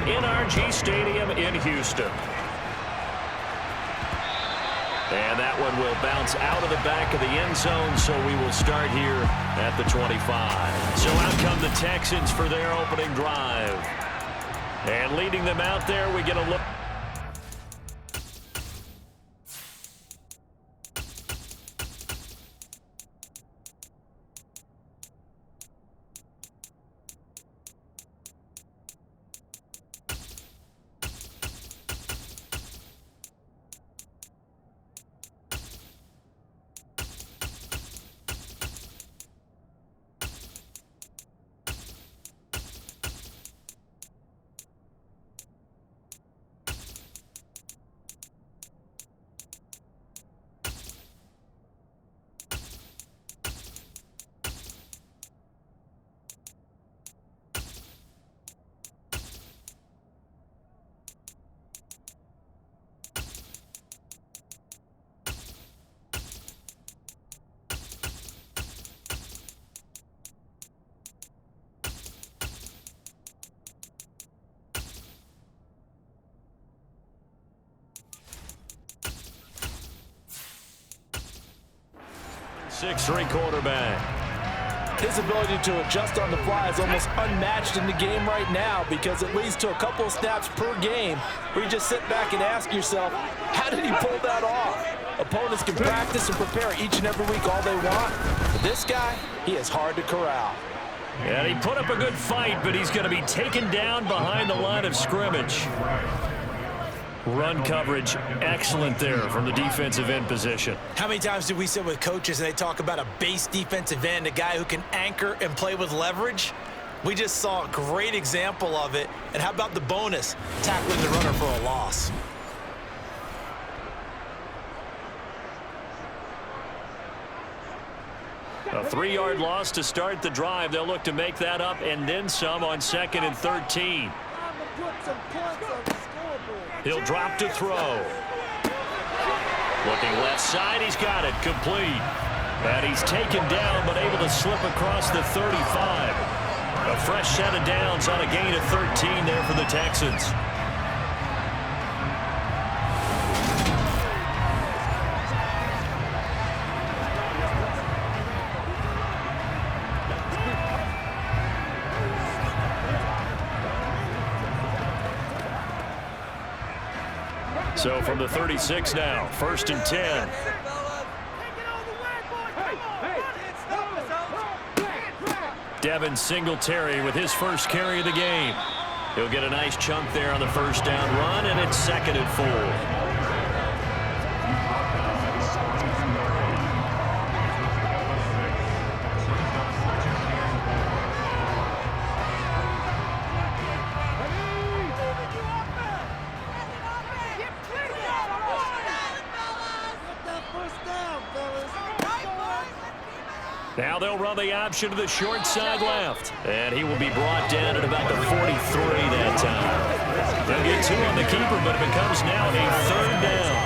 NRG Stadium in Houston. And that one will bounce out of the back of the end zone, so we will start here at the 25. So out come the Texans for their opening drive. And leading them out there, we get a look. Six-three quarterback. His ability to adjust on the fly is almost unmatched in the game right now because it leads to a couple of snaps per game where you just sit back and ask yourself, how did he pull that off? Opponents can practice and prepare each and every week all they want. But this guy, he is hard to corral. And he put up a good fight, but he's going to be taken down behind the line of scrimmage. Run coverage, excellent there from the defensive end position. How many times do we sit with coaches and they talk about a base defensive end, a guy who can anchor and play with leverage? We just saw a great example of it. And how about the bonus, tackling the runner for a loss? A 3-yard loss to start the drive. They'll look to make that up and then some on 2nd and 13. He'll drop to throw. Looking left side, he's got it, complete. And he's taken down, but able to slip across the 35. A fresh set of downs on a gain of 13 there for the Texans. So from the 36 now, 1st and 10. Devin Singletary with his first carry of the game. He'll get a nice chunk there on the first down run, and it's 2nd and 4. Now they'll run the option to the short side left. And he will be brought down at about the 43 that time. They'll get 2 on the keeper, but it becomes now a 3rd down.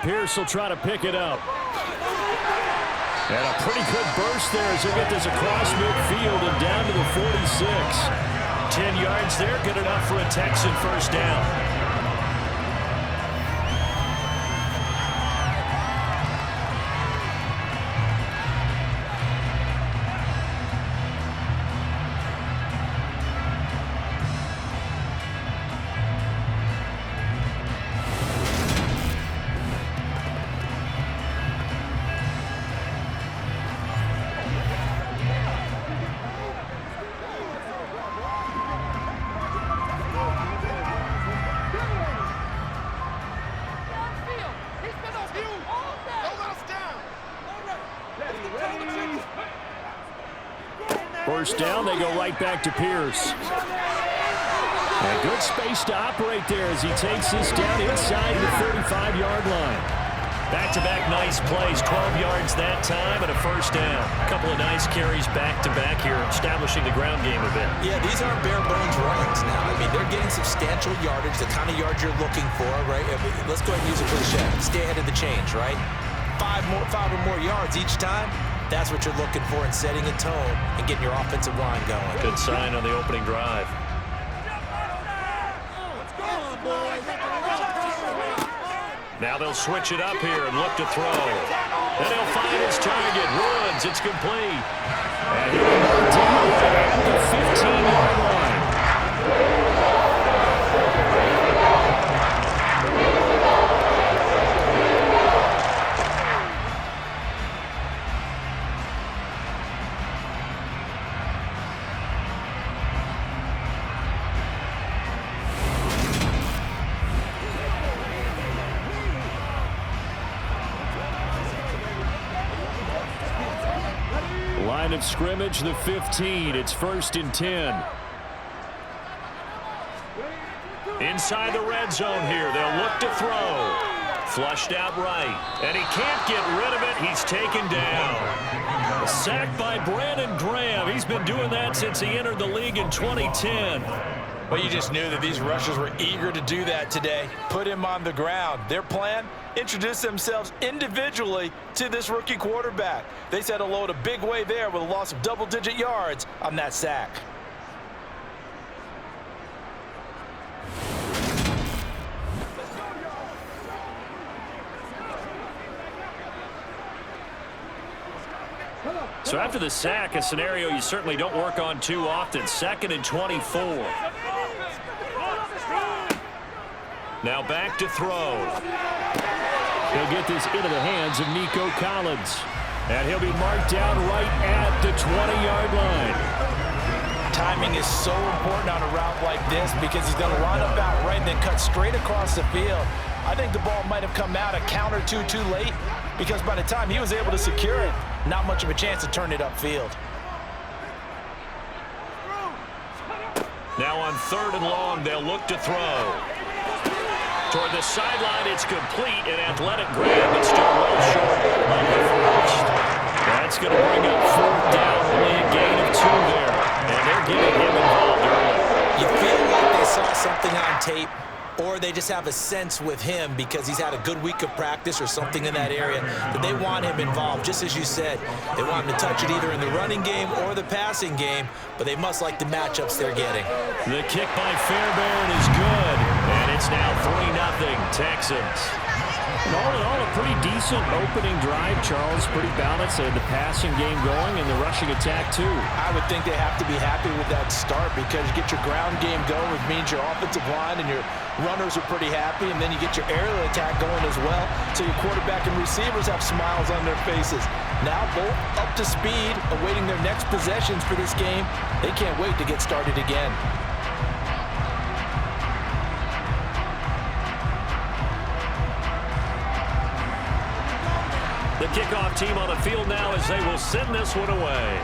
Pierce will try to pick it up. And a pretty good burst there as he'll get this across midfield and down to the 46. 10 yards there, good enough for a Texan first down. First down, they go right back to Pierce. And good space to operate there as he takes this down inside the 35-yard line. Back-to-back nice plays, 12 yards that time and a first down. A couple of nice carries back-to-back here, establishing the ground game a bit. Yeah, these aren't bare-bones runs now. I mean, they're getting substantial yardage, the kind of yards you're looking for, right? I mean, let's go ahead and use a cliche. Stay ahead of the change, right? Five or more yards each time. That's what you're looking for in setting a tone and getting your offensive line going. Good sign on the opening drive. Now they'll switch it up here and look to throw. Then he'll find his target. Woods, it's complete. And he'll be down at the 15-yard line. Line of scrimmage, the 15. It's 1st and 10. Inside the red zone here. They'll look to throw. Flushed out right. And he can't get rid of it. He's taken down. Sacked by Brandon Graham. He's been doing that since he entered the league in 2010. Well, you just knew that these rushers were eager to do that today. Put him on the ground. Their plan? Introduce themselves individually to this rookie quarterback. They said hello to Big Way there with a loss of double-digit yards on that sack. So after the sack, a scenario you certainly don't work on too often. 2nd and 24. Now back to throw. He'll get this into the hands of Nico Collins. And he'll be marked down right at the 20-yard line. Timing is so important on a route like this because he's going to line up out right and then cut straight across the field. I think the ball might have come out a count or two too late because by the time he was able to secure it, not much of a chance to turn it upfield. Now on 3rd and long, they'll look to throw. Toward the sideline, it's complete. An athletic grab, but still well short of the first. That's going to bring up 4th down, only a gain of 2 there. And they're getting him involved early. You feel like they saw something on tape, or they just have a sense with him because he's had a good week of practice or something in that area that they want him involved. Just as you said, they want him to touch it either in the running game or the passing game, but they must like the matchups they're getting. The kick by Fairbairn is good, and it's now 3-0 Texans. And all in all, a pretty decent opening drive, Charles. Pretty balanced. They had the passing game going and the rushing attack, too. I would think they have to be happy with that start because you get your ground game going, which means your offensive line and your runners are pretty happy, and then you get your aerial attack going as well, so your quarterback and receivers have smiles on their faces. Now both up to speed, awaiting their next possessions for this game. They can't wait to get started again. The kickoff team on the field now as they will send this one away.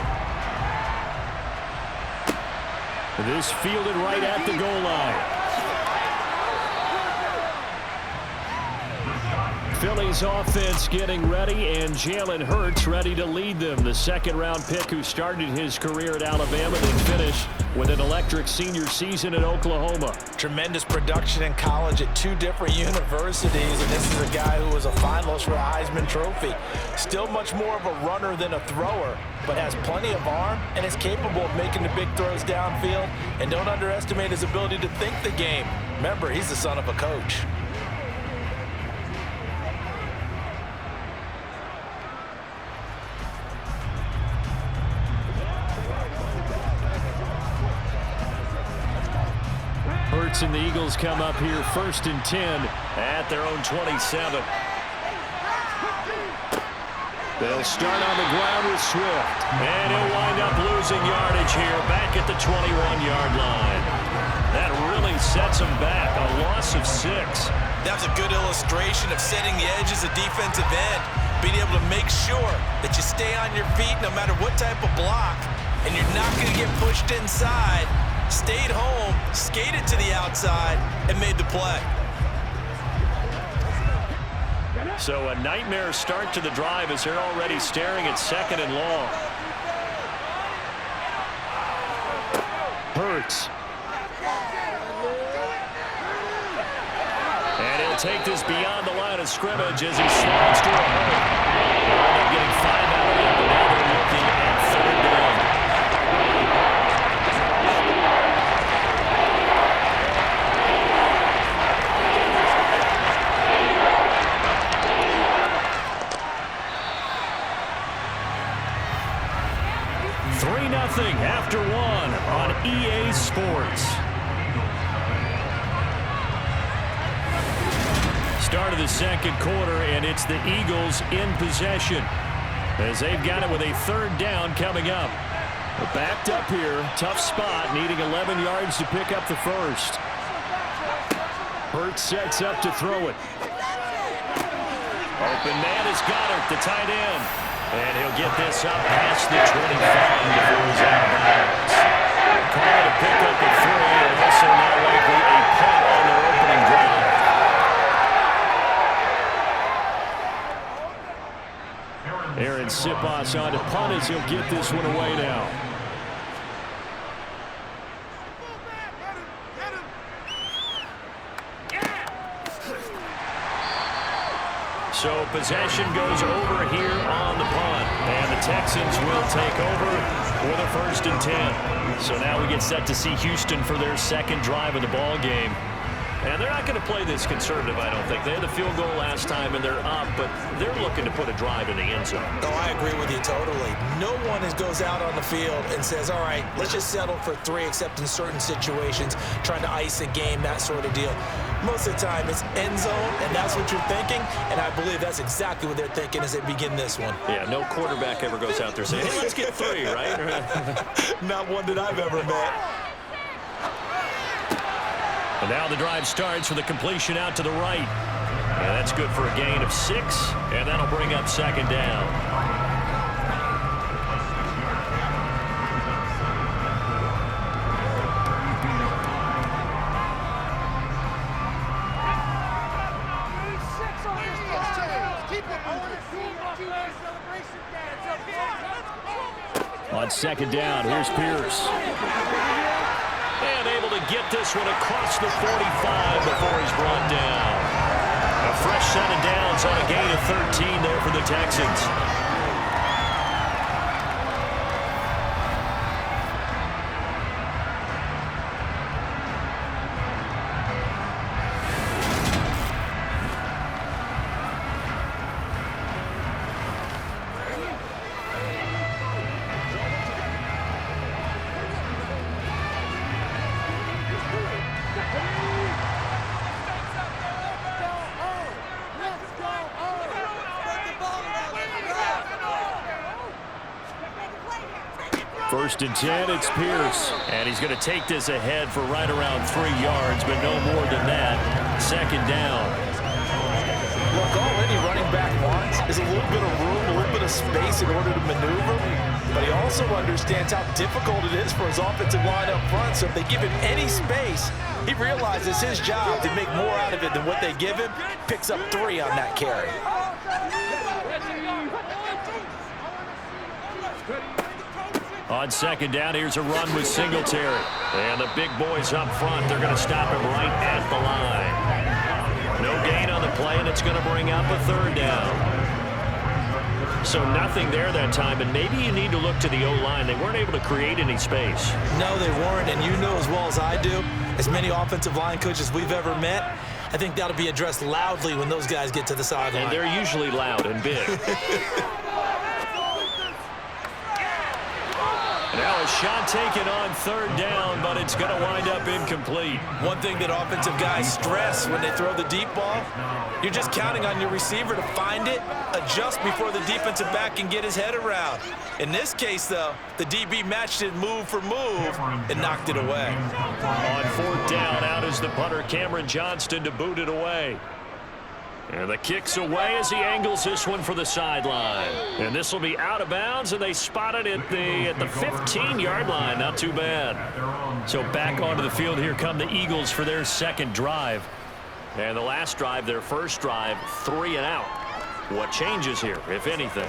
This fielded right at the goal line. Philly's offense getting ready, and Jalen Hurts ready to lead them. The 2nd-round pick who started his career at Alabama and finished with an electric senior season at Oklahoma. Tremendous production in college at 2 different universities, and this is a guy who was a finalist for a Heisman Trophy. Still much more of a runner than a thrower, but has plenty of arm and is capable of making the big throws downfield. And don't underestimate his ability to think the game. Remember, he's the son of a coach. Hurts and the Eagles come up here 1st and 10 at their own 27. They'll start on the ground with Swift. And he'll wind up losing yardage here back at the 21-yard line. That really sets him back, a loss of 6. That was a good illustration of setting the edge as a defensive end, being able to make sure that you stay on your feet no matter what type of block, and you're not going to get pushed inside. Stayed home, skated to the outside, and made the play. So a nightmare start to the drive as they're already staring at 2nd and long. Hurts. And he'll take this beyond the line of scrimmage as he slides to a hole. They'll end up getting 5 out of it, but now they're looking at 3rd down. After 1 on EA Sports. Start of the 2nd quarter, and it's the Eagles in possession as they've got it with a 3rd down coming up. They're backed up here, tough spot, needing 11 yards to pick up the 1st. Hurts sets up to throw it. Open man is Goddard, the tight end. And he'll get this up past the 25 before he's out of bounds. Call it a pickup at 3, and also now likely a punt on their opening drive. Aaron Sipos on to punt as he'll get this one away now. So possession goes over here on the punt. And the Texans will take over with a 1st and 10. So now we get set to see Houston for their 2nd drive of the ball game. And they're not going to play this conservative, I don't think. They had the field goal last time, and they're up, but they're looking to put a drive in the end zone. Oh, I agree with you totally. No one goes out on the field and says, all right, let's just settle for 3, except in certain situations, trying to ice a game, that sort of deal. Most of the time, it's end zone, and that's what you're thinking, and I believe that's exactly what they're thinking as they begin this one. Yeah, no quarterback ever goes out there saying, hey, let's get 3, right? Not one that I've ever met. And now the drive starts with a completion out to the right. And that's good for a gain of 6, and that'll bring up 2nd down. On 2nd down, here's Pierce. And able to get this one across the 45 before he's brought down. A fresh set of downs on a gain of 13 there for the Texans. First and 10, it's Pierce. And he's going to take this ahead for right around 3 yards, but no more than that. 2nd down. Look, all any running back wants is a little bit of room, a little bit of space in order to maneuver. But he also understands how difficult it is for his offensive line up front. So if they give him any space, he realizes his job to make more out of it than what they give him. Picks up 3 on that carry. On 2nd down, here's a run with Singletary. And the big boys up front, they're going to stop him right at the line. No gain on the play, and it's going to bring up a 3rd down. So nothing there that time, and maybe you need to look to the O-line. They weren't able to create any space. No, they weren't, and you know as well as I do, as many offensive line coaches we've ever met, I think that'll be addressed loudly when those guys get to the sideline. And they're usually loud and big. Now a shot taken on 3rd down, but it's going to wind up incomplete. One thing that offensive guys stress when they throw the deep ball, you're just counting on your receiver to find it, adjust before the defensive back can get his head around. In this case, though, the DB matched it move for move and knocked it away. On 4th down, out is the punter, Cameron Johnston, to boot it away. And the kick's away as he angles this one for the sideline. And this will be out of bounds, and they spot it at the 15-yard line. Not too bad. So back onto the field, here come the Eagles for their 2nd drive. And the last drive, their first drive, 3 and out. What changes here, if anything?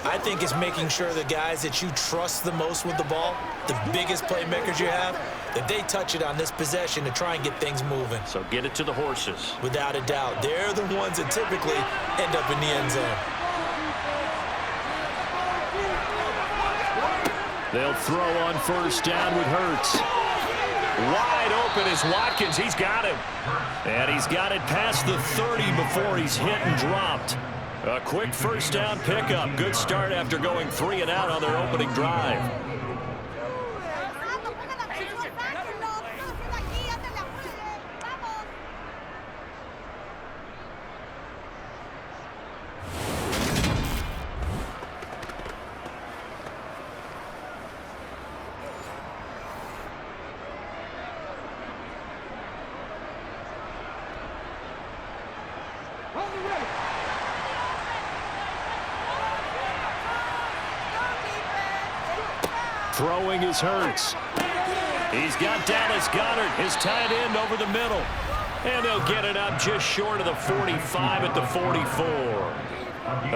I think it's making sure the guys that you trust the most with the ball, the biggest playmakers you have, that they touch it on this possession to try and get things moving. So get it to the horses. Without a doubt. They're the ones that typically end up in the end zone. They'll throw on first down with Hurts. Wide open is Watkins. He's got him. And he's got it past the 30 before he's hit and dropped. A quick first down pickup. Good start after going 3 and out on their opening drive. Throwing is Hurts. He's got Dallas Goedert, his tight end, over the middle. And they'll get it up just short of the 45 at the 44.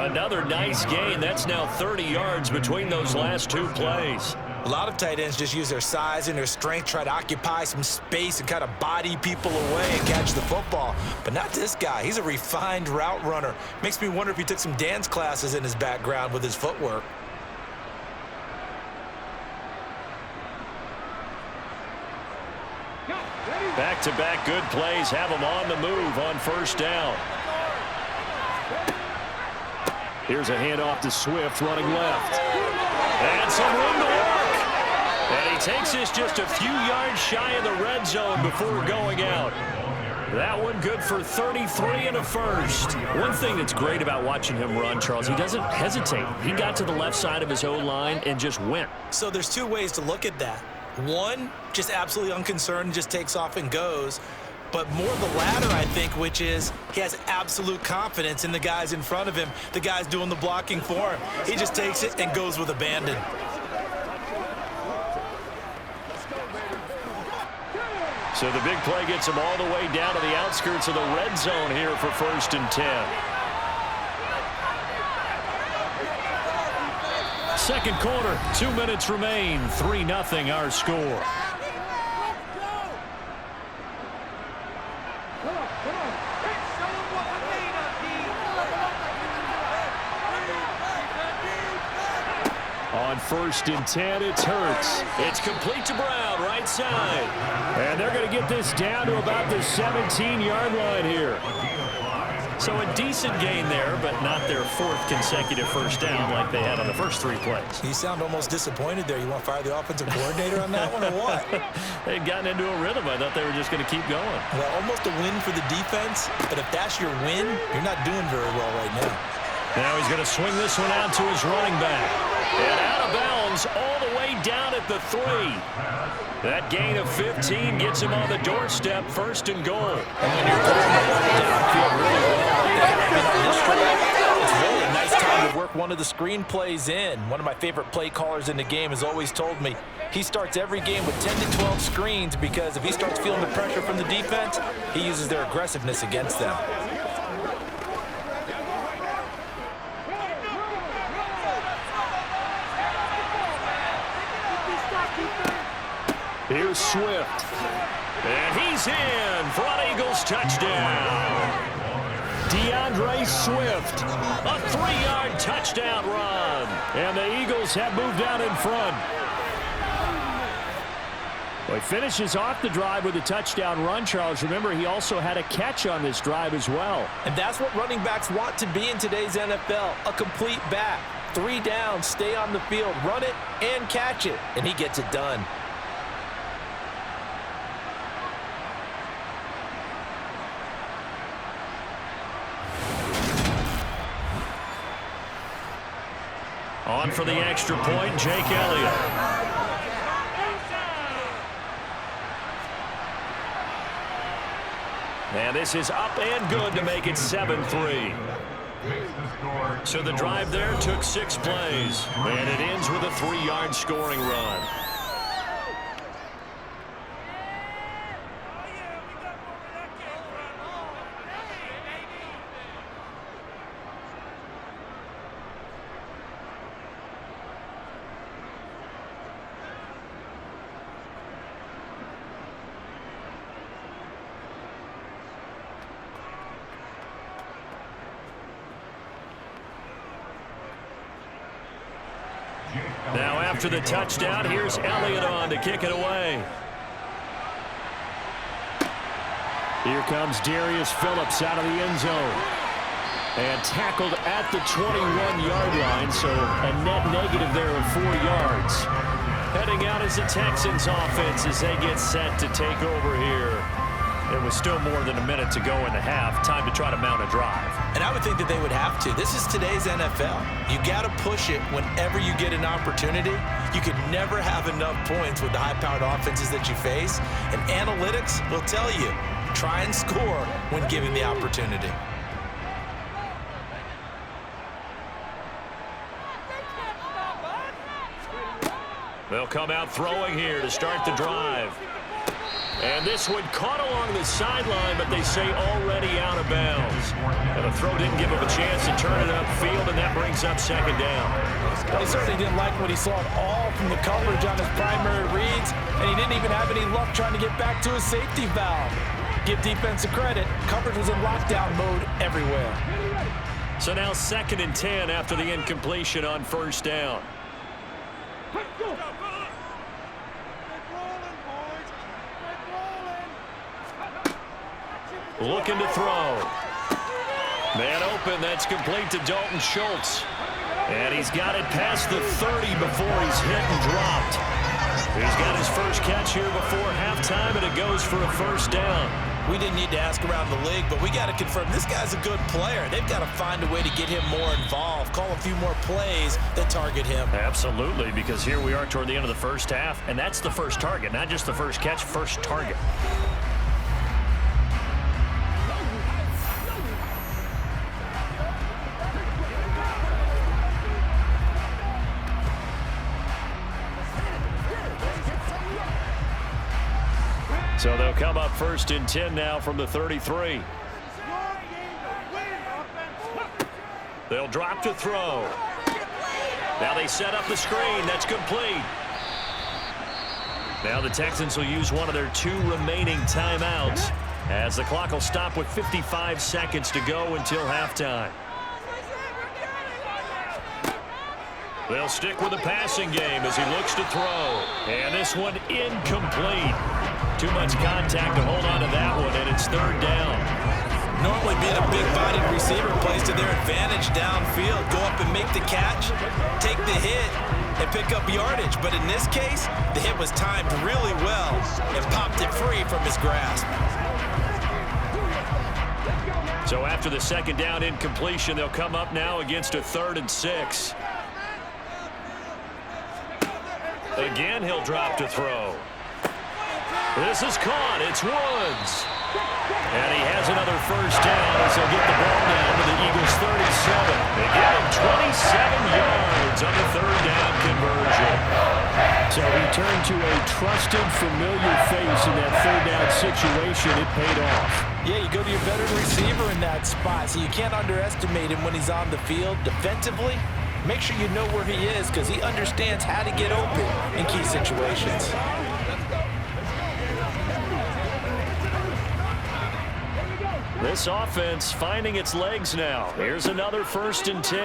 Another nice gain. That's now 30 yards between those last 2 plays. A lot of tight ends just use their size and their strength, try to occupy some space and kind of body people away and catch the football. But not this guy. He's a refined route runner. Makes me wonder if he took some dance classes in his background with his footwork. Back-to-back good plays have him on the move on first down. Here's a handoff to Swift running left. And some room to work. And he takes this just a few yards shy of the red zone before going out. That one good for 33 and a first. One thing that's great about watching him run, Charles, he doesn't hesitate. He got to the left side of his O-line and just went. So there's 2 ways to look at that. One, just absolutely unconcerned, just takes off and goes. But more the latter, I think, which is he has absolute confidence in the guys in front of him, the guys doing the blocking for him. He just takes it and goes with abandon. So the big play gets him all the way down to the outskirts of the red zone here for 1st and 10. Second quarter, 2 minutes remain. 3-0 our score. On 1st and 10, it's Hurts. It's complete to Brown, right side. And they're going to get this down to about the 17-yard line here. So a decent gain there, but not their 4th consecutive first down like they had on the first 3 plays. You sound almost disappointed there. You want to fire the offensive coordinator on that one or what? They'd gotten into a rhythm. I thought they were just going to keep going. Well, almost a win for the defense, but if that's your win, you're not doing very well right now. Now he's going to swing this one out to his running back. And out of bounds all the way down at the 3. That gain of 15 gets him on the doorstep, 1st and goal. And when you're going downfield really well like that, on this drive, it's really a nice time to work one of the screen plays in. One of my favorite play callers in the game has always told me he starts every game with 10 to 12 screens because if he starts feeling the pressure from the defense, he uses their aggressiveness against them. Here's Swift. And he's in for an Eagles touchdown. DeAndre Swift, a 3-yard touchdown run. And the Eagles have moved out in front. Well, he finishes off the drive with a touchdown run, Charles. Remember, he also had a catch on this drive as well. And that's what running backs want to be in today's NFL, a complete back. 3 downs, stay on the field, run it, and catch it. And he gets it done. On for the extra point, Jake Elliott. And this is up and good to make it 7-3. So the drive there took 6 plays. And it ends with a 3-yard scoring run. after the touchdown. Here's Elliott on to kick it away. Here comes Darius Phillips out of the end zone. And tackled at the 21-yard line, so a net negative there of 4 yards. Heading out is the Texans offense as they get set to take over here. There was still more than a minute to go in the half. Time to try to mount a drive. And I would think that they would have to. This is today's NFL. You got to push it whenever you get an opportunity. You could never have enough points with the high-powered offenses that you face. And analytics will tell you, try and score when given the opportunity. They'll come out throwing here to start the drive. And this one caught along the sideline, but they say already out of bounds. And the throw didn't give him a chance to turn it upfield, and that brings up second down. He certainly didn't like what he saw at all from the coverage on his primary reads, and he didn't even have any luck trying to get back to his safety valve. Give defensive credit. Coverage was in lockdown mode everywhere. So now 2nd and 10 after the incompletion on first down. Looking to throw. Man open, that's complete to Dalton Schultz. And he's got it past the 30 before he's hit and dropped. He's got his first catch here before halftime, and it goes for a first down. We didn't need to ask around the league, but we got to confirm this guy's a good player. They've got to find a way to get him more involved, call a few more plays that target him. Absolutely, because here we are toward the end of the first half, and that's the first target, not just the first catch, first target. So they'll come up 1st and 10 now from the 33. They'll drop to throw. Now they set up the screen. That's complete. Now the Texans will use one of their 2 remaining timeouts as the clock will stop with 55 seconds to go until halftime. They'll stick with the passing game as he looks to throw. And this one incomplete. Too much contact to hold on to that one, and it's 3rd down. Normally being a big-bodied receiver plays to their advantage downfield. Go up and make the catch, take the hit, and pick up yardage. But in this case, the hit was timed really well and popped it free from his grasp. So after the 2nd down incompletion, they'll come up now against a 3rd and 6. Again, he'll drop to throw. This is caught. It's Woods. And he has another first down as he'll get the ball down to the Eagles' 37. They get him 27 yards on the 3rd down conversion. So he turned to a trusted, familiar face in that 3rd down situation. It paid off. Yeah, you go to your veteran receiver in that spot, so you can't underestimate him when he's on the field defensively. Make sure you know where he is because he understands how to get open in key situations. This offense finding its legs now. Here's another 1st and 10.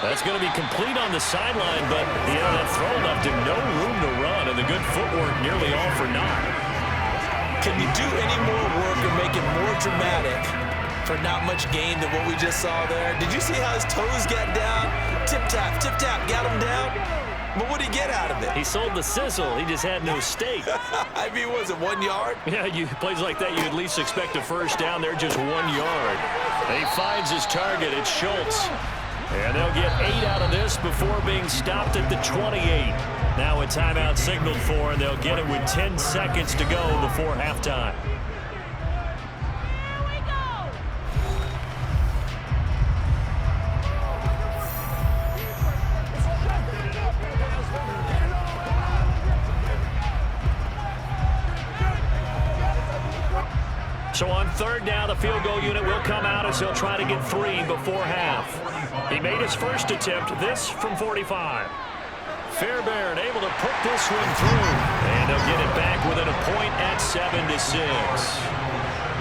That's going to be complete on the sideline, but that throw left him no room to run, and the good footwork nearly all for naught. Can you do any more work or make it more dramatic for not much gain than what we just saw there? Did you see how his toes got down? Tip-tap, got him down. But what did he get out of it? He sold the sizzle. He just had no steak. I mean, was it 1 yard? Yeah, plays like that, you at least expect a first down. They're just 1 yard. He finds his target. It's Schultz. And they'll get 8 out of this before being stopped at the 28. Now a timeout signaled for, and they'll get it with 10 seconds to go before halftime. So on 3rd down, the field goal unit will come out as he'll try to get 3 before half. He made his first attempt, this from 45. Fairbairn able to put this one through. And they'll get it back within a point at 7-6.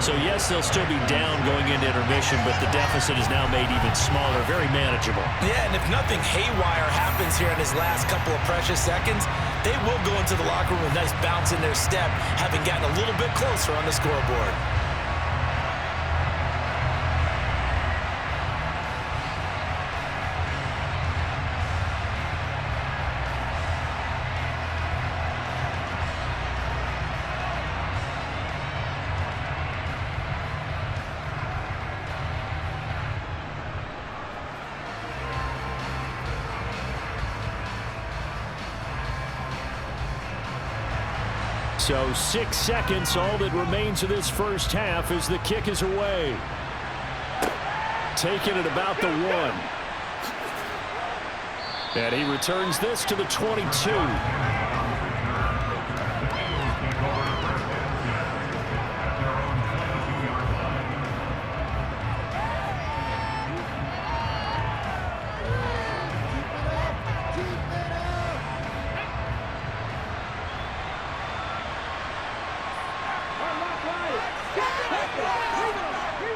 So, yes, they'll still be down going into intermission, but the deficit is now made even smaller, very manageable. Yeah, and if nothing haywire happens here in his last couple of precious seconds, they will go into the locker room with a nice bounce in their step, having gotten a little bit closer on the scoreboard. So 6 seconds, all that remains of this first half as the kick is away. Taking it about the 1. And he returns this to the 22.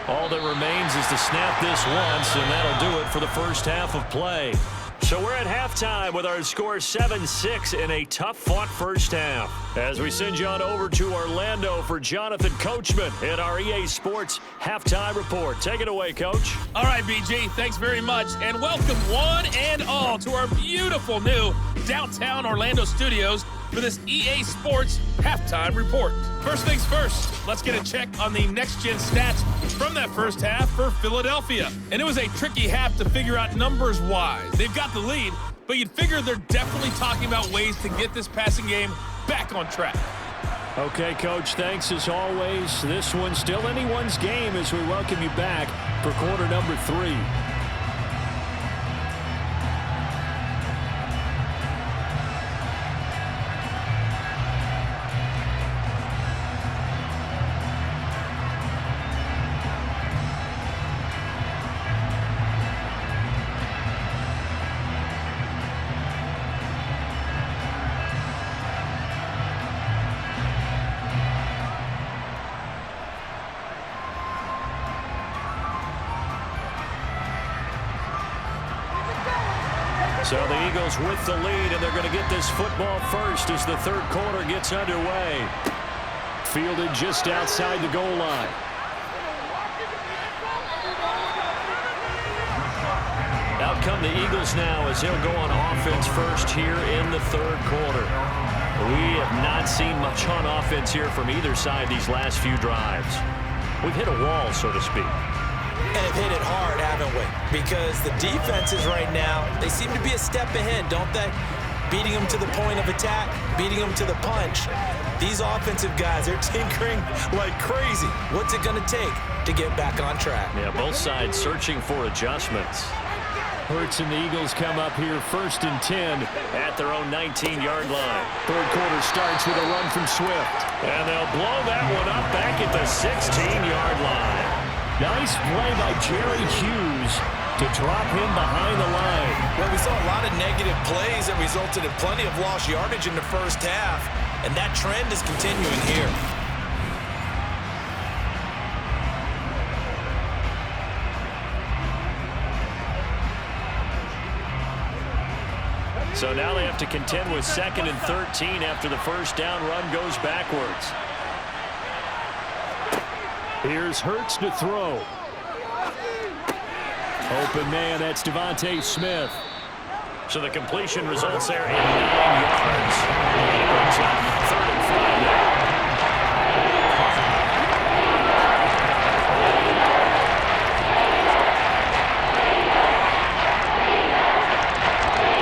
All that remains is to snap this once, and that'll do it for the first half of play. So we're at halftime with our score 7-6 in a tough-fought first half. As we send you on over to Orlando for Jonathan Coachman in our EA Sports Halftime Report. Take it away, Coach. All right, BG, thanks very much. And welcome one and all to our beautiful new downtown Orlando studios for this EA Sports Halftime Report. First things first, let's get a check on the next-gen stats from that first half for Philadelphia. And it was a tricky half to figure out numbers-wise. They've got the lead, but you'd figure they're definitely talking about ways to get this passing game back on track. Okay, Coach, thanks as always. This one's still anyone's game as we welcome you back for quarter number 3. So the Eagles with the lead, and they're going to get this football first as the third quarter gets underway. Fielded just outside the goal line. Out come the Eagles now as they'll go on offense first here in the third quarter. We have not seen much on offense here from either side these last few drives. We've hit a wall, so to speak. And have hit it hard, haven't we? Because the defenses right now, they seem to be a step ahead, don't they? Beating them to the point of attack, beating them to the punch. These offensive guys, they're tinkering like crazy. What's it going to take to get back on track? Yeah, both sides searching for adjustments. Hurts and the Eagles come up here 1st and 10 at their own 19-yard line. Third quarter starts with a run from Swift. And they'll blow that one up back at the 16-yard line. Nice play by Jerry Hughes to drop him behind the line. Well, we saw a lot of negative plays that resulted in plenty of lost yardage in the first half, and that trend is continuing here. So now they have to contend with 2nd and 13 after the first down run goes backwards. Here's Hurts to throw. Open man, that's Devontae Smith. So the completion results there in 9 yards. He brings up 3rd and 5 now.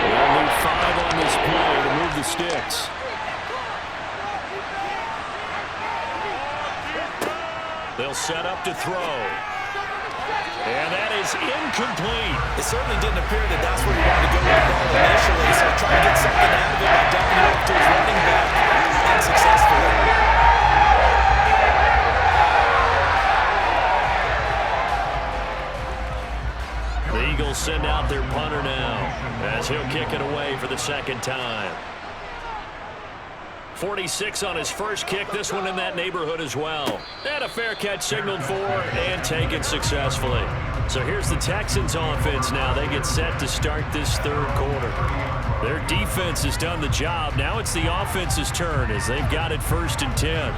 We'll need 5 on this play to move the sticks. They'll set up to throw. And that is incomplete. It certainly didn't appear that that's where he wanted to go with the ball initially, so trying to get something out of it by dumping it off to his running back unsuccessfully. The Eagles send out their punter now as he'll kick it away for the 2nd time. 46 on his first kick. This one in that neighborhood as well. And a fair catch signaled for and taken successfully. So here's the Texans offense now. They get set to start this third quarter. Their defense has done the job. Now it's the offense's turn as they've got it 1st and 10.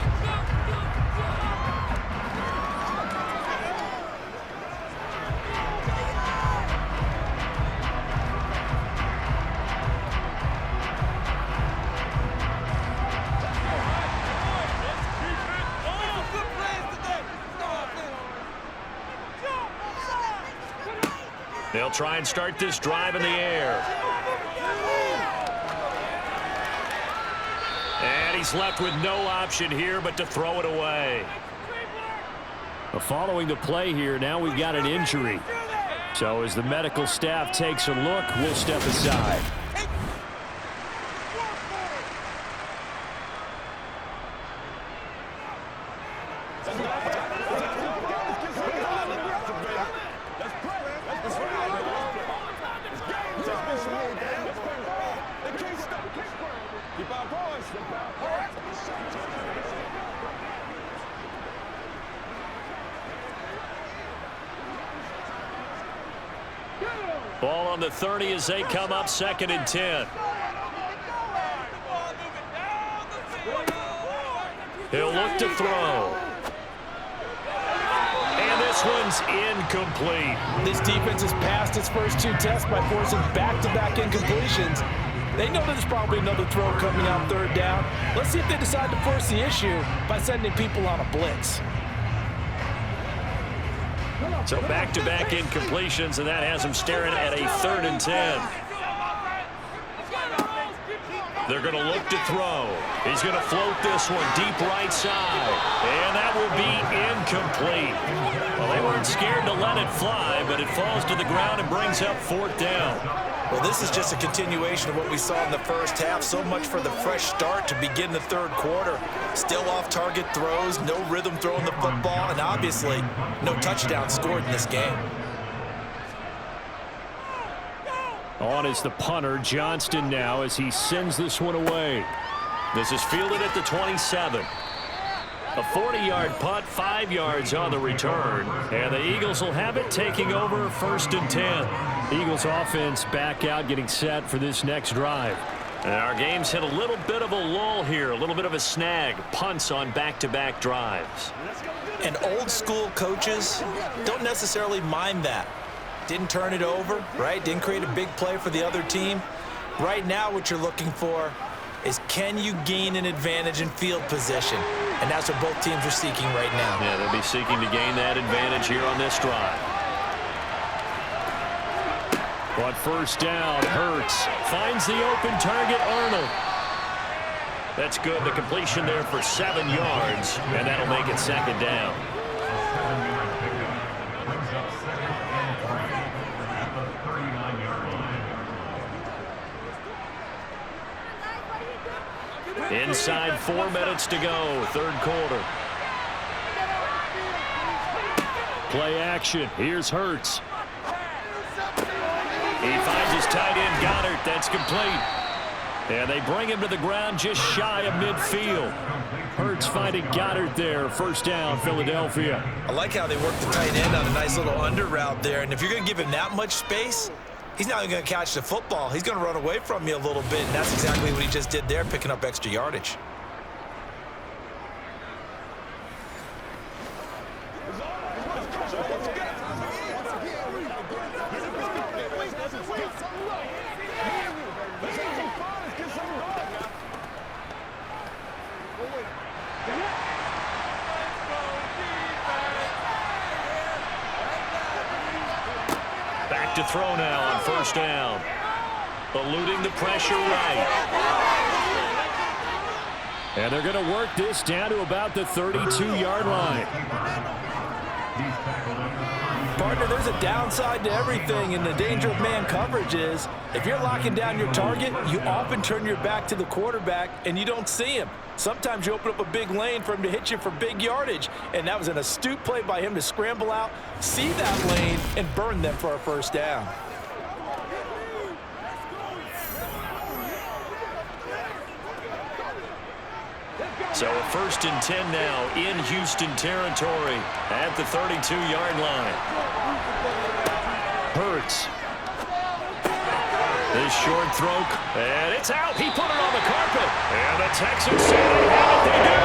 They'll try and start this drive in the air. And he's left with no option here but to throw it away. Following the play here, now we've got an injury. So as the medical staff takes a look, we'll step aside. Ball on the 30 as they come up 2nd and 10. He'll look to throw. And this one's incomplete. This defense has passed its first 2 tests by forcing back-to-back incompletions. They know there's probably another throw coming on 3rd down. Let's see if they decide to force the issue by sending people on a blitz. So back-to-back incompletions, and that has them staring at a 3rd and 10. They're going to look to throw. He's going to float this one deep right side. And that will be incomplete. Well, they weren't scared to let it fly, but it falls to the ground and brings up 4th down. Well, this is just a continuation of what we saw in the first half. So much for the fresh start to begin the third quarter. Still off-target throws, no rhythm throwing the football, and obviously no touchdown scored in this game. On is the punter, Johnston now, as he sends this one away. This is fielded at the 27. A 40-yard punt, 5 yards on the return. And the Eagles will have it taking over 1st and 10. Eagles offense back out, getting set for this next drive. And our game's hit a little bit of a lull here, a little bit of a snag. Punts on back-to-back drives. And old-school coaches don't necessarily mind that. Didn't turn it over, right? Didn't create a big play for the other team. Right now what you're looking for is, can you gain an advantage in field position? And that's what both teams are seeking right now. Yeah, they'll be seeking to gain that advantage here on this drive. But 1st down, Hurts finds the open target, Arnold. That's good. The completion there for 7 yards, and that'll make it 2nd down. Inside 4 minutes to go, 3rd quarter. Play action. Here's Hurts. He finds his tight end, Goddard. That's complete. And they bring him to the ground just shy of midfield. Hurts finding Goddard there. 1st down, Philadelphia. I like how they work the tight end on a nice little under route there. And if you're going to give him that much space, he's not even going to catch the football. He's going to run away from you a little bit, and that's exactly what he just did there, picking up extra yardage. Back to throw now on 1st down. Eluding the pressure right. And they're going to work this down to about the 32-yard line. Partner, there's a downside to everything, and the danger of man coverage is if you're locking down your target, you often turn your back to the quarterback and you don't see him. Sometimes you open up a big lane for him to hit you for big yardage, and that was an astute play by him to scramble out, see that lane, and burn them for a 1st down. So a 1st and 10 now in Houston territory at the 32-yard line. Hurts. This short throw, and it's out. He put it on the carpet. And the Texans say they have it. They do.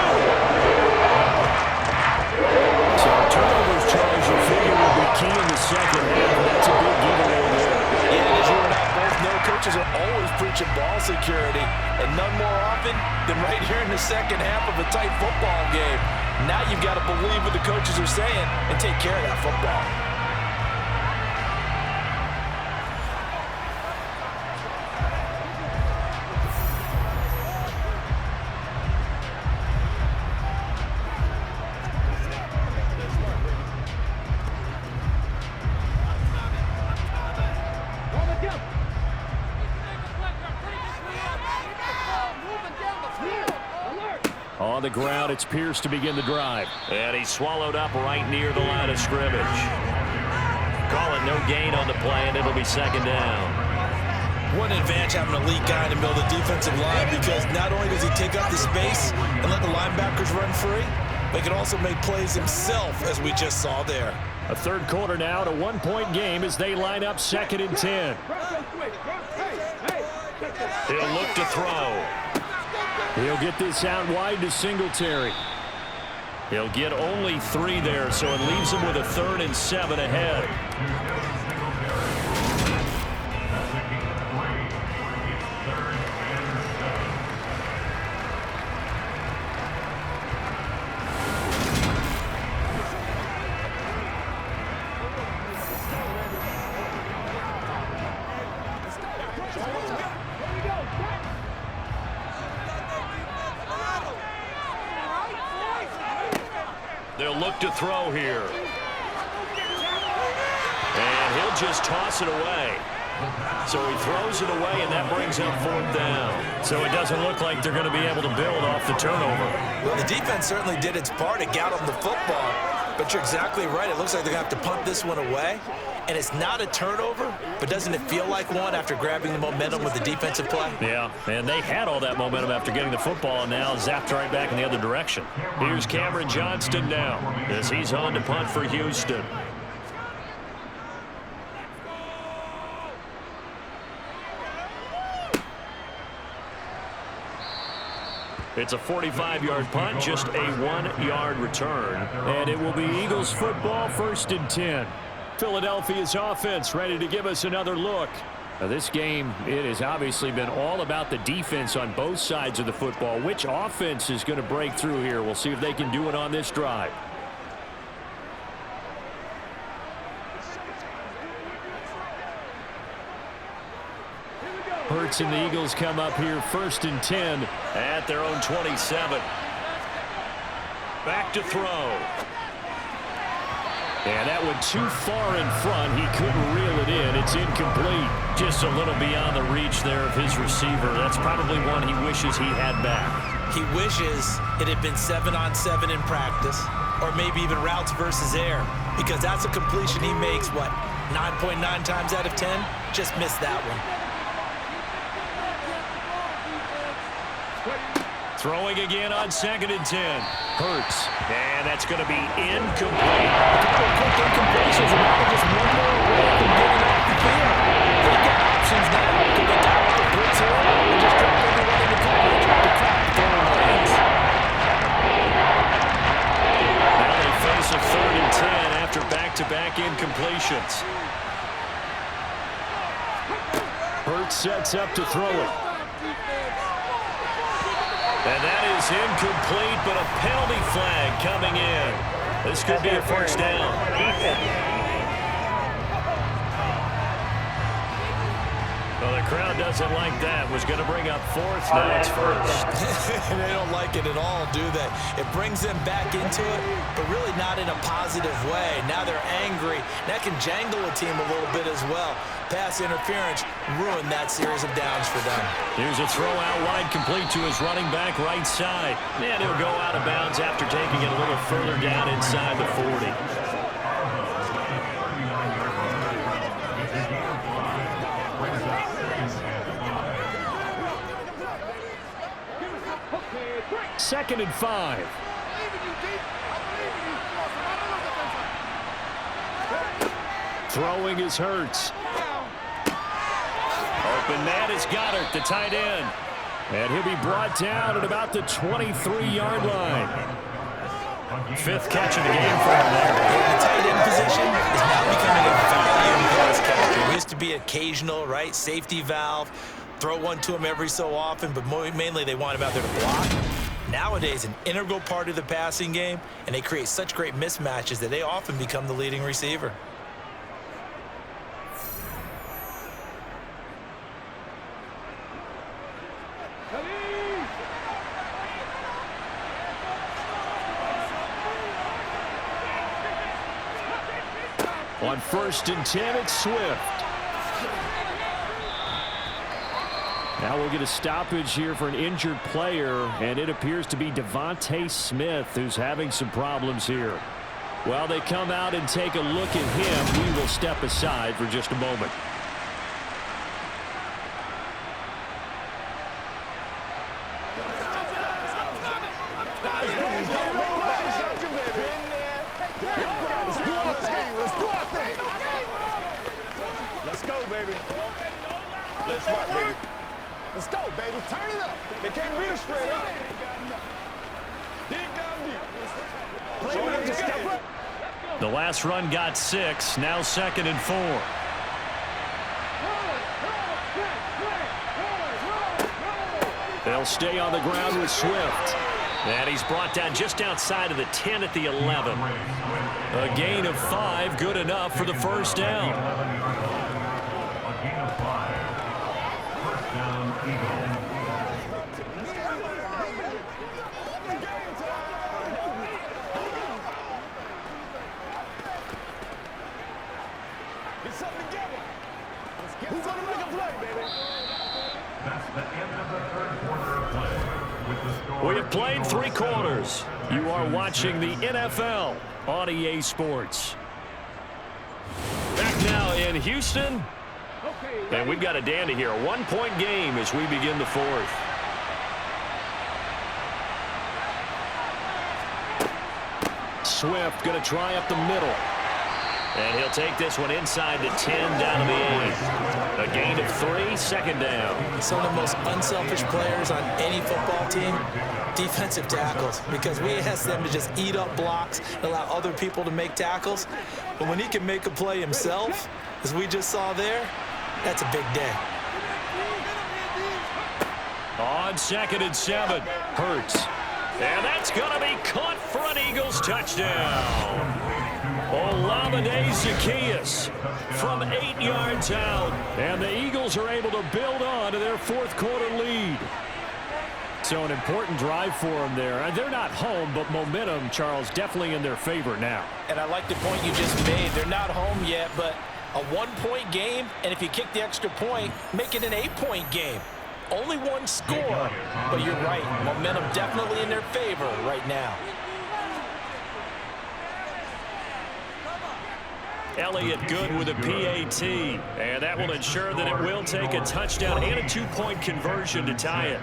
So turnovers, Charles, you figure will be key in the second half. That's a big giveaway there. Yeah, as you and I both know, coaches are always preaching ball security, and none more often than right here in the second half of a tight football game. Now you've got to believe what the coaches are saying and take care of that football. On the ground, it's Pierce to begin the drive. And he's swallowed up right near the line of scrimmage. Call it no gain on the play, and it'll be 2nd down. What an advantage having an elite guy in the middle of the defensive line, because not only does he take up the space and let the linebackers run free, but he can also make plays himself, as we just saw there. A 3rd quarter now, a 1-point game as they line up 2nd and 10. He'll look to throw. He'll get this out wide to Singletary. He'll get only 3 there, so it leaves him with a 3rd and 7 ahead. They'll look to throw here. And he'll just toss it away. So he throws it away, and that brings up 4th down. So it doesn't look like they're going to be able to build off the turnover. Well, the defense certainly did its part to get them the football, but you're exactly right. It looks like they're going to have to punt this one away. And it's not a turnover, but doesn't it feel like one after grabbing the momentum with the defensive play? Yeah, and they had all that momentum after getting the football, and now zapped right back in the other direction. Here's Cameron Johnston now as he's on to punt for Houston. It's a 45-yard punt, just a 1-yard return. And it will be Eagles football, 1st and 10. Philadelphia's offense ready to give us another look. Now, this game, it has obviously been all about the defense on both sides of the football. Which offense is going to break through here? We'll see if they can do it on this drive. Hurts and the Eagles come up here 1st and 10 at their own 27. Back to throw. And that went too far in front. He couldn't reel it in. It's incomplete. Just a little beyond the reach there of his receiver. That's probably one he wishes he had back. He wishes it had been 7-on-7 in practice, or maybe even routes versus air, because that's a completion he makes, what, 9.9 times out of 10? Just missed that one. Throwing again on 2nd and 10. Hurts. And that's going to be incomplete. A couple of quick incompletions, and now just one more away from getting off the field. They've got options now. Can they dial up the blitz here and just drop everyone into coverage to crack the throwing lanes? Now they face a 3rd and 10 after back-to-back incompletions. Hurts sets up to throw it. And that is incomplete, but a penalty flag coming in. This could be a 1st down. Well, the crowd doesn't like that. Was going to bring up 4th. Now it's 1st. They don't like it at all, do they? It brings them back into it, but really not in a positive way. Now they're angry. That can jangle a team a little bit as well. Pass interference ruined that series of downs for them. Here's a throw out wide, complete to his running back right side. And he'll go out of bounds after taking it a little further down inside the 40. 2nd and 5. Throwing is Hurts. Open man is Goddard, the tight end. And he'll be brought down at about the 23-yard line. 5th catch of the game for him there. The tight end position is now becoming a value in pass catcher. It used to be occasional, right? Safety valve. Throw one to him every so often, but mainly they want him out there to block. Nowadays, an integral part of the passing game, and they create such great mismatches that they often become the leading receiver. On 1st and 10, it's Swift. Now we'll get a stoppage here for an injured player, and it appears to be Devontae Smith who's having some problems here. While they come out and take a look at him, we will step aside for just a moment. Let's go, baby. Turn it up. They can't read straight up. The last run got 6. Now 2nd and 4. They'll stay on the ground with Swift. And he's brought down just outside of the 10 at the 11. A gain of 5, good enough for the first down. A gain of 5. First down, Eagles. Get something together. Who's going to make a play, baby? That's the end of the 3rd quarter of play. With the score, We have played 3 quarters. You are watching the NFL on EA Sports. Back now in Houston. And we've got a dandy here. A 1-point game as we begin the 4th. Swift going to try up the middle. And he'll take this one inside the 10 down to the 8. A gain of 3, 2nd down. Some of the most unselfish players on any football team, defensive tackles, because we ask them to just eat up blocks and allow other people to make tackles. But when he can make a play himself, as we just saw there, that's a big day. On 2nd and 7, Hurts. And that's going to be caught for an Eagles touchdown. Olamide Zaccheaus from 8 yards out. And the Eagles are able to build on to their 4th quarter lead. So an important drive for them there. And they're not home, but momentum, Charles, definitely in their favor now. And I like the point you just made. They're not home yet, but a 1-point game, and if you kick the extra point, make it an 8-point game. Only 1 score, but you're right. Momentum definitely in their favor right now. Elliott good with a PAT, and that will ensure that it will take a touchdown and a 2-point conversion to tie it.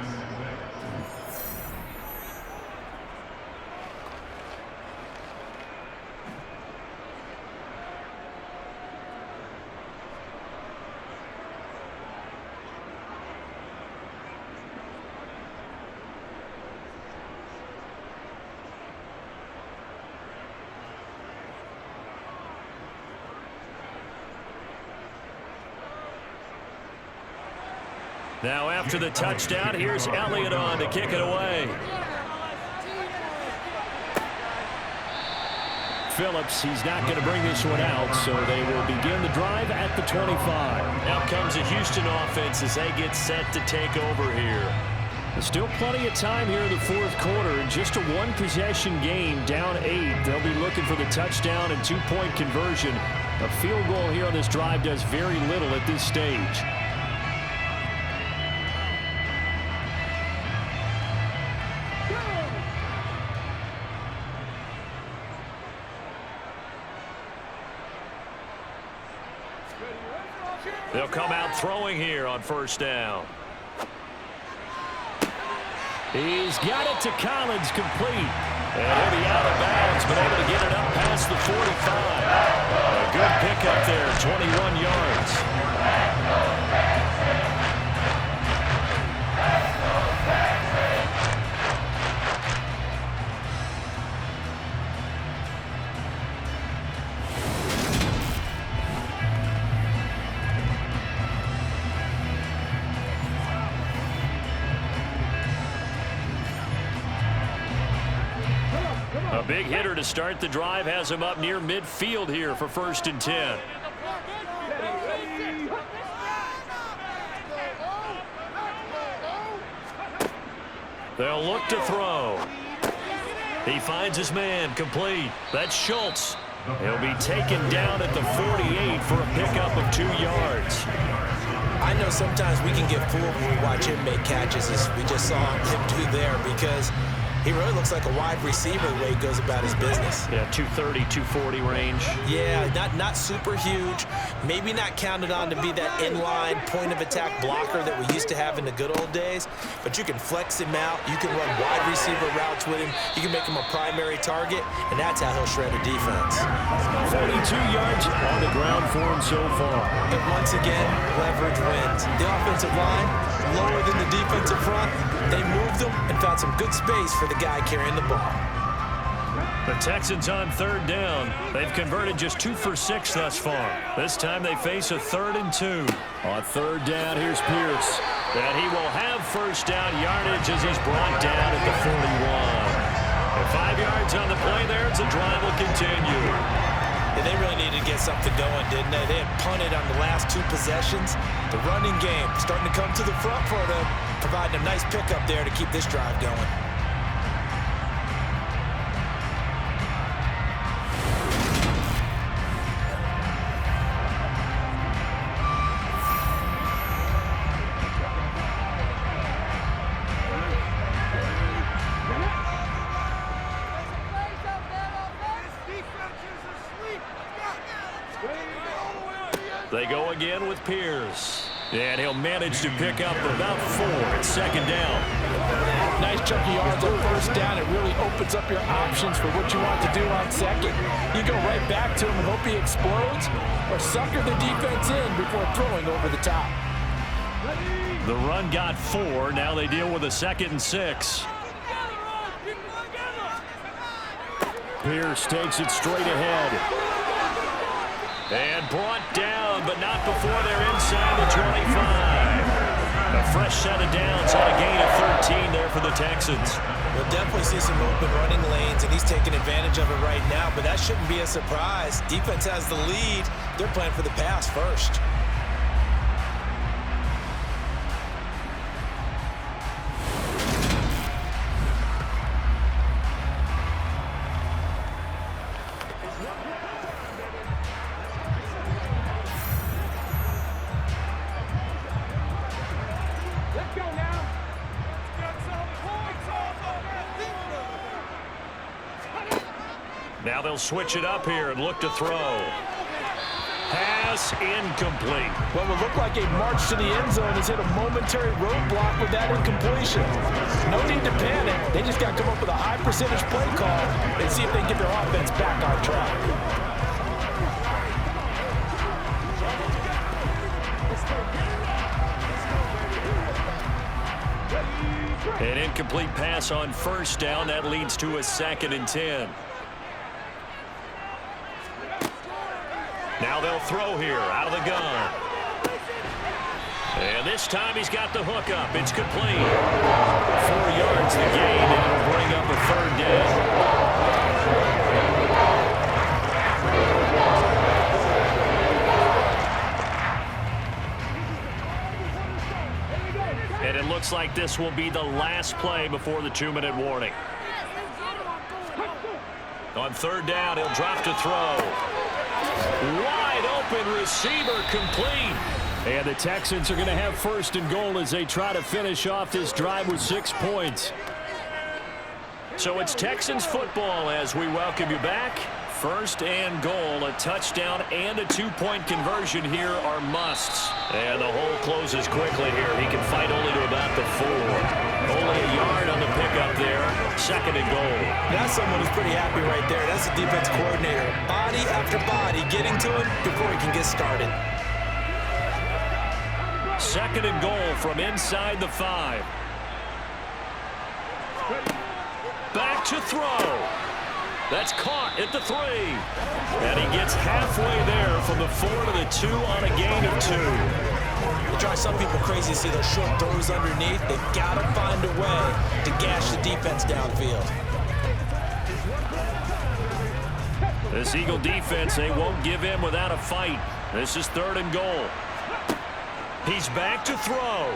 Now after the touchdown, here's Elliott on to kick it away. Phillips, he's not going to bring this one out, so they will begin the drive at the 25. Now comes a Houston offense as they get set to take over here. There's still plenty of time here in the 4th quarter. Just a 1-possession game, down 8. They'll be looking for the touchdown and 2-point conversion. A field goal here on this drive does very little at this stage. They'll come out throwing here on 1st down. He's got it to Collins, complete. And he'll be out of bounds, but able to get it up past the 45. A good pickup there, 21 yards. A big hitter to start the drive has him up near midfield here for 1st and 10. They'll look to throw. He finds his man, complete. That's Schultz. He'll be taken down at the 48 for a pickup of 2 yards. I know sometimes we can get fooled when we watch him make catches, as we just saw him do there, because he really looks like a wide receiver the way he goes about his business. Yeah, 230, 240 range. Yeah, not super huge. Maybe not counted on to be that inline point-of-attack blocker that we used to have in the good old days. But you can flex him out. You can run wide receiver routes with him. You can make him a primary target, and that's how he'll shred a defense. 42 yards on the ground for him so far. And once again, leverage wins. The offensive line, lower than the defensive front. They moved them and found some good space for the guy carrying the ball. The Texans on 3rd down. They've converted just 2 for 6 thus far. This time they face a 3rd and 2. On 3rd down, here's Pierce. And he will have 1st down yardage as he's brought down at the 41. And 5 yards on the play there as the drive will continue. Yeah, they really needed to get something going, didn't they? They had punted on the last 2 possessions. The running game starting to come to the front for them, providing a nice pickup there to keep this drive going. They go again with Pierce. And he'll manage to pick up about 4 at 2nd down. Nice chunk of yards on 1st down. It really opens up your options for what you want to do on 2nd. You go right back to him and hope he explodes, or sucker the defense in before throwing over the top. The run got 4. Now they deal with a 2nd and 6. Pierce takes it straight ahead. And brought down, but not before they're inside the 25. A fresh set of downs on a gain of 13 there for the Texans. We'll definitely see some open running lanes, and he's taking advantage of it right now, but that shouldn't be a surprise. Defense has the lead. They're playing for the pass first. Now they'll switch it up here and look to throw. Pass incomplete. What will look like a march to the end zone has hit a momentary roadblock with that incompletion. No need to panic. They just got to come up with a high percentage play call and see if they can get their offense back on track. An incomplete pass on 1st down. That leads to a 2nd and 10. Now they'll throw here out of the gun. And this time he's got the hook up. It's complete. 4 yards the gain, and it'll bring up a 3rd down. And it looks like this will be the last play before the 2-minute warning. On 3rd down, he'll drop to throw. Wide open receiver, complete. And the Texans are going to have 1st and goal as they try to finish off this drive with 6 points. So it's Texans football as we welcome you back. 1st and goal, a touchdown and a 2-point conversion here are musts. And the hole closes quickly here. He can fight only to about the 4. Only a yard on the second and goal. That's someone who's pretty happy right there. That's the defense coordinator. Body after body getting to him before he can get started. Second and goal from inside the 5. Back to throw. That's caught at the 3. And he gets halfway there from the 4 to the 2 on a gain of 2. It drives some people crazy to see those short throws underneath. They've got to find a way to gash the defense downfield. This Eagle defense, they won't give in without a fight. This is third and goal. He's back to throw.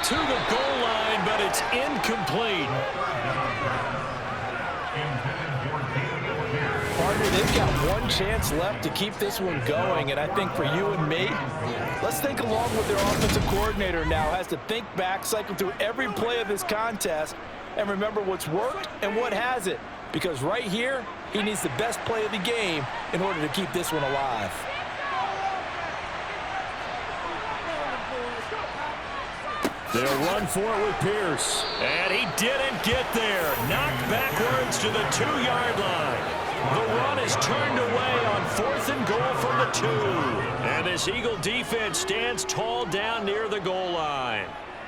To the goal line, but it's incomplete. Partner, they've got one chance left to keep this one going, and I think for you and me, let's think along with their offensive coordinator now. Has to think back, cycle through every play of this contest, and remember what's worked and what hasn't. Because right here, he needs the best play of the game in order to keep this one alive. They'll run for it with Pierce. And he didn't get there. Knocked backwards to the 2-yard line. The run is turned away on 4th and goal from the 2. And this Eagle defense stands tall down near the goal line.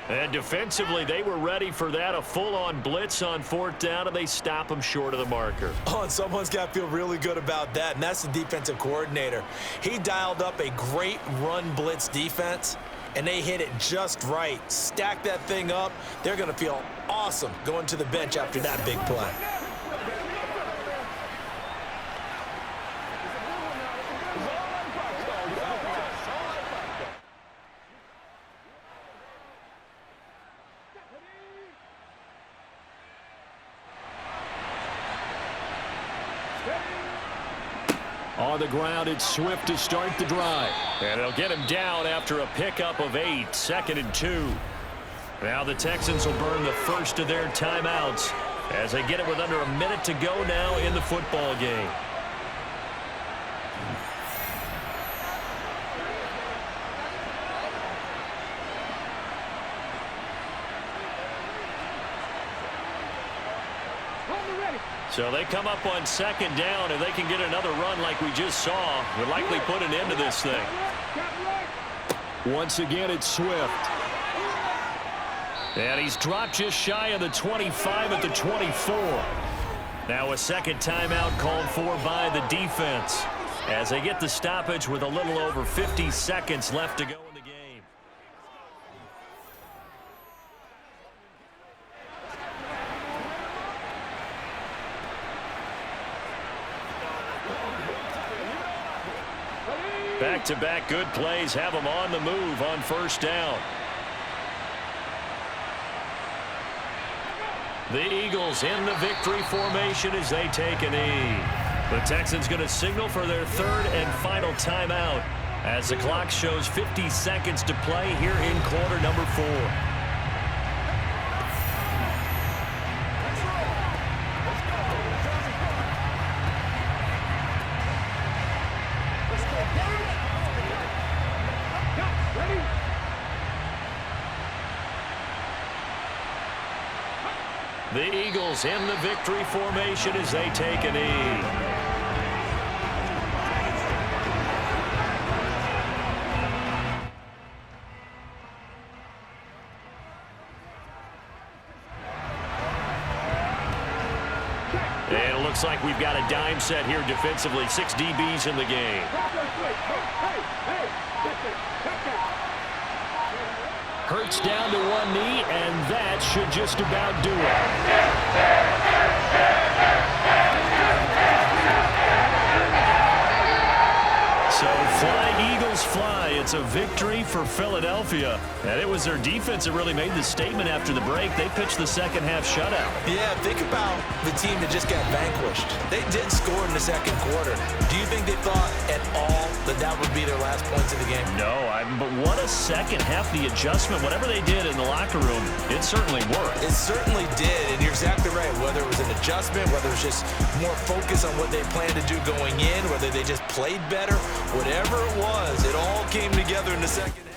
And defensively, they were ready for that, a full-on blitz on 4th down, and they stop him short of the marker. Oh, and someone's got to feel really good about that, and that's the defensive coordinator. He dialed up a great run blitz defense, and they hit it just right. Stack that thing up. They're going to feel awesome going to the bench after that big play. On the ground, it's Swift to start the drive. And they'll get him down after a pickup of 8, 2nd and 2. Now the Texans will burn the first of their timeouts as they get it with under a minute to go now in the football game. So they come up on 2nd down. If they can get another run like we just saw, would likely put an end to this thing. Once again, it's Swift. And he's dropped just shy of the 25 at the 24. Now a second timeout called for by the defense as they get the stoppage with a little over 50 seconds left to go in the game. Back-to-back good plays have them on the move on 1st down. The Eagles in the victory formation as they take a knee. The Texans going to signal for their 3rd and final timeout as the clock shows 50 seconds to play here in quarter number 4. The Eagles in the victory formation as they take a knee. And it looks like we've got a dime set here defensively. 6 DBs in the game. Hurts down to one knee, and that should just about do it. So fly, Eagles, fly. It's a victory for Philadelphia. And it was their defense that really made the statement after the break. They pitched the second half shutout. Yeah, think about the team that just got vanquished. They did score in the 2nd quarter. Do you think they thought at all that that would be their last points of the game? No, but what a second half. The adjustment, whatever they did in the locker room, it certainly worked. It certainly did, and you're exactly right. Whether it was an adjustment, whether it was just more focus on what they planned to do going in, whether they just played better, whatever it was, it all came together in the second half.